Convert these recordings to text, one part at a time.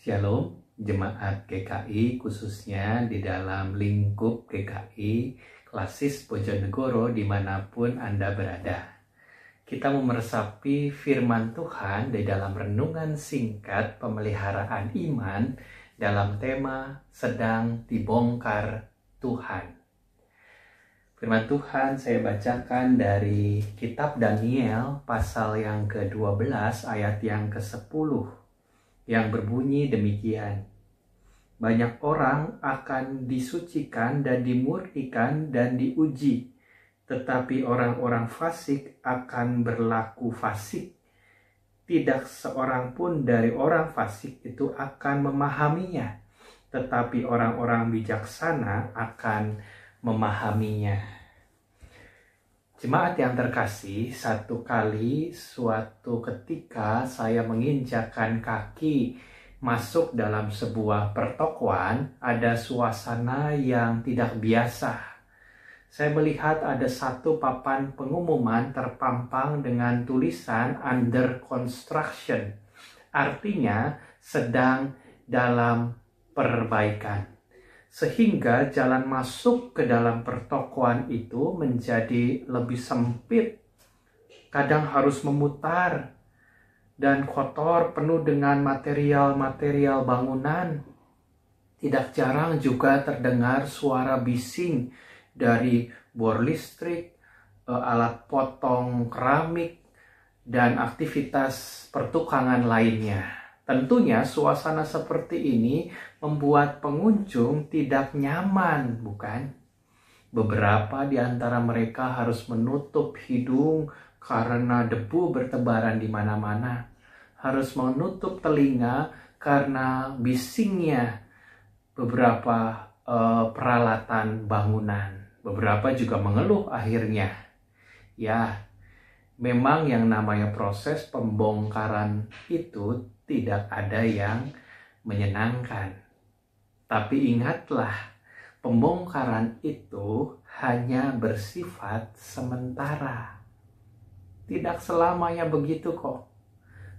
Shalom, Jemaat GKI khususnya di dalam lingkup GKI Klasis Bojonegoro dimanapun Anda berada. Kita meresapi firman Tuhan di dalam renungan singkat pemeliharaan iman dalam tema sedang dibongkar Tuhan. Firman Tuhan saya bacakan dari kitab Daniel pasal yang ke-12 ayat yang ke-10 yang berbunyi demikian. Banyak orang akan disucikan dan dimurnikan dan diuji, tetapi orang-orang fasik akan berlaku fasik. Tidak seorang pun dari orang fasik itu akan memahaminya, tetapi orang-orang bijaksana akan memahaminya. Jemaat yang terkasih, suatu ketika saya menginjakkan kaki masuk dalam sebuah pertokoan, ada suasana yang tidak biasa. Saya melihat ada satu papan pengumuman terpampang dengan tulisan under construction, artinya sedang dalam perbaikan. Sehingga jalan masuk ke dalam pertokoan itu menjadi lebih sempit. Kadang harus memutar dan kotor, penuh dengan material-material bangunan. Tidak jarang juga terdengar suara bising dari bor listrik, alat potong keramik, dan aktivitas pertukangan lainnya. Tentunya suasana seperti ini membuat pengunjung tidak nyaman, bukan? Beberapa di antara mereka harus menutup hidung karena debu bertebaran di mana-mana. Harus menutup telinga karena bisingnya beberapa peralatan bangunan. Beberapa juga mengeluh akhirnya. Ya, memang yang namanya proses pembongkaran itu tidak ada yang menyenangkan. Tapi ingatlah, pembongkaran itu hanya bersifat sementara. Tidak selamanya begitu kok.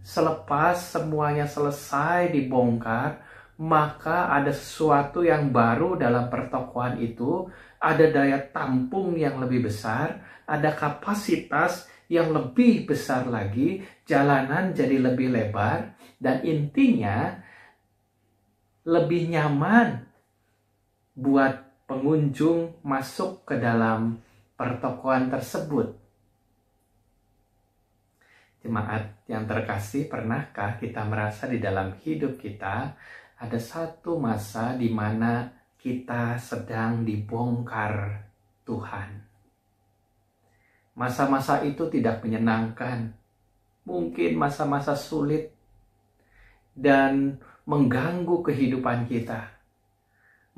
Selepas semuanya selesai dibongkar, maka ada sesuatu yang baru dalam pertokoan itu, ada daya tampung yang lebih besar, ada kapasitas yang lebih besar lagi, jalanan jadi lebih lebar, dan intinya lebih nyaman buat pengunjung masuk ke dalam pertokoan tersebut. Jemaat yang terkasih, pernahkah kita merasa di dalam hidup kita ada satu masa di mana kita sedang dibongkar Tuhan? Masa-masa itu tidak menyenangkan, mungkin masa-masa sulit dan mengganggu kehidupan kita.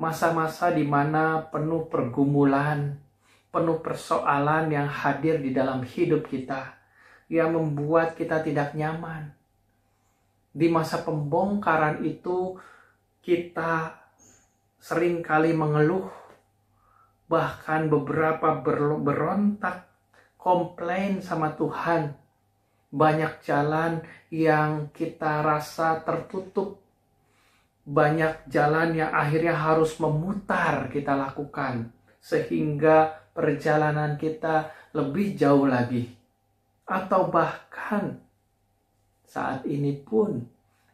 Masa-masa di mana penuh pergumulan, penuh persoalan yang hadir di dalam hidup kita, yang membuat kita tidak nyaman. Di masa pembongkaran itu, kita seringkali mengeluh, bahkan beberapa berontak, komplain sama Tuhan. Banyak jalan yang kita rasa tertutup. Banyak jalan yang akhirnya harus memutar kita lakukan. Sehingga perjalanan kita lebih jauh lagi. Atau bahkan saat ini pun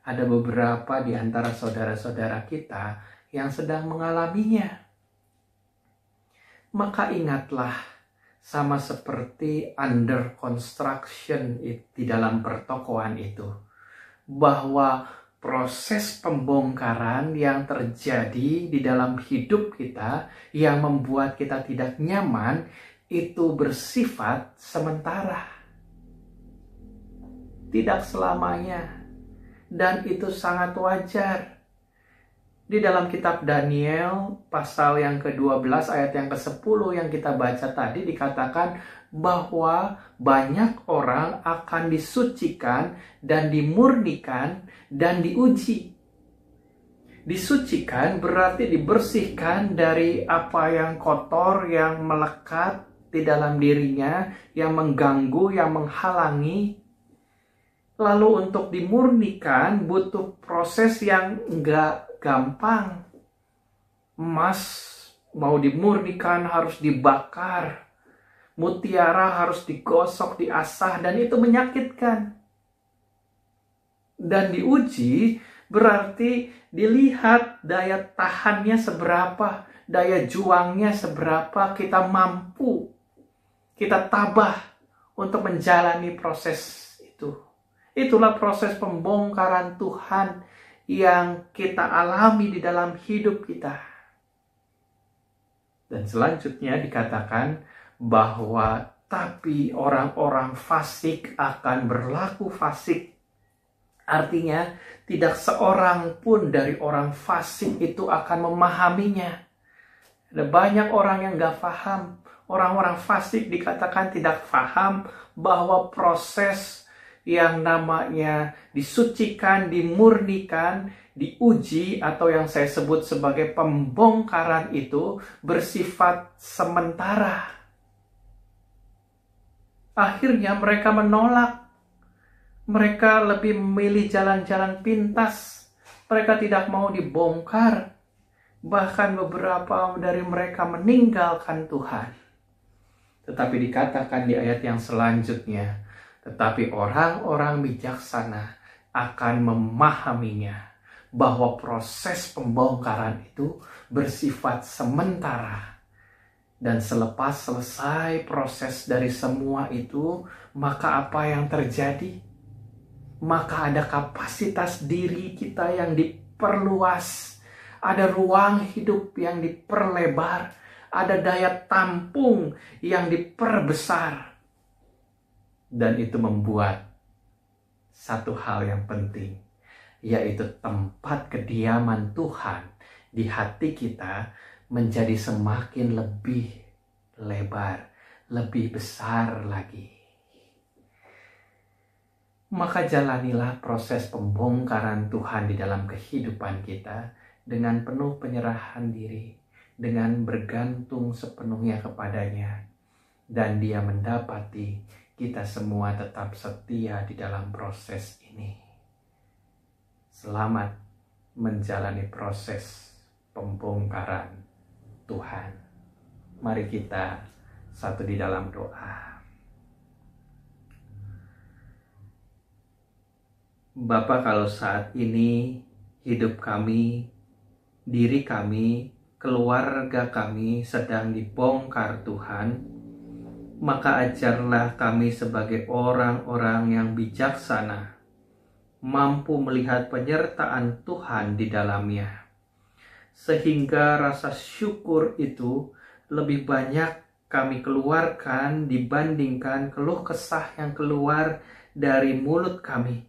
ada beberapa di antara saudara-saudara kita yang sedang mengalaminya. Maka ingatlah, sama seperti under construction di dalam pertokoan itu, bahwa proses pembongkaran yang terjadi di dalam hidup kita yang membuat kita tidak nyaman itu bersifat sementara, tidak selamanya, dan itu sangat wajar. Di dalam kitab Daniel pasal yang ke-12 ayat yang ke-10 yang kita baca tadi dikatakan bahwa banyak orang akan disucikan dan dimurnikan dan diuji. Disucikan berarti dibersihkan dari apa yang kotor, yang melekat di dalam dirinya, yang mengganggu, yang menghalangi. Lalu untuk dimurnikan butuh proses yang nggak gampang. Emas mau dimurnikan harus dibakar. Mutiara harus digosok, diasah, dan itu menyakitkan. Dan diuji berarti dilihat daya tahannya seberapa, daya juangnya seberapa, kita mampu, kita tabah untuk menjalani proses itu. Itulah proses pembongkaran Tuhan yang kita alami di dalam hidup kita. Dan selanjutnya dikatakan bahwa tapi orang-orang fasik akan berlaku fasik. Artinya tidak seorang pun dari orang fasik itu akan memahaminya. Ada banyak orang yang gak paham. Orang-orang fasik dikatakan tidak paham bahwa proses yang namanya disucikan, dimurnikan, diuji, atau yang saya sebut sebagai pembongkaran itu bersifat sementara. Akhirnya mereka menolak. Mereka lebih memilih jalan-jalan pintas. Mereka tidak mau dibongkar. Bahkan beberapa dari mereka meninggalkan Tuhan. Tetapi dikatakan di ayat yang selanjutnya, tetapi orang-orang bijaksana akan memahaminya, bahwa proses pembongkaran itu bersifat sementara. Dan selepas selesai proses dari semua itu, maka apa yang terjadi? Maka ada kapasitas diri kita yang diperluas, ada ruang hidup yang diperlebar, ada daya tampung yang diperbesar. Dan itu membuat satu hal yang penting, yaitu tempat kediaman Tuhan di hati kita menjadi semakin lebih lebar, lebih besar lagi. Maka jalanilah proses pembongkaran Tuhan di dalam kehidupan kita dengan penuh penyerahan diri, dengan bergantung sepenuhnya kepadanya, dan Dia mendapati kita semua tetap setia di dalam proses ini. Selamat menjalani proses pembongkaran Tuhan. Mari kita satu di dalam doa. Bapa, kalau saat ini hidup kami, diri kami, keluarga kami sedang dibongkar Tuhan, maka ajarlah kami sebagai orang-orang yang bijaksana, mampu melihat penyertaan Tuhan di dalamnya, sehingga rasa syukur itu lebih banyak kami keluarkan dibandingkan keluh kesah yang keluar dari mulut kami.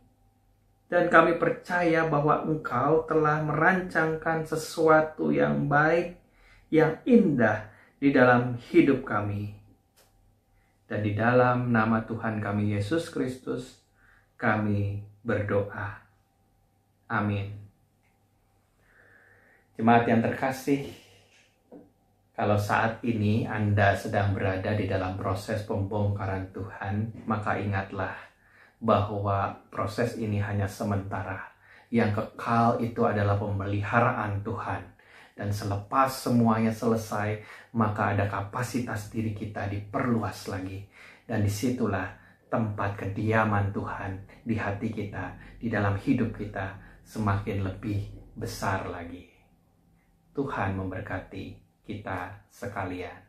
Dan kami percaya bahwa Engkau telah merancangkan sesuatu yang baik, yang indah di dalam hidup kami. Dan di dalam nama Tuhan kami Yesus Kristus, kami berdoa. Amin. Jemaat yang terkasih, kalau saat ini Anda sedang berada di dalam proses pembongkaran Tuhan, maka ingatlah bahwa proses ini hanya sementara. Yang kekal itu adalah pemeliharaan Tuhan. Dan selepas semuanya selesai, maka ada kapasitas diri kita diperluas lagi. Dan disitulah tempat kediaman Tuhan di hati kita, di dalam hidup kita semakin lebih besar lagi. Tuhan memberkati kita sekalian.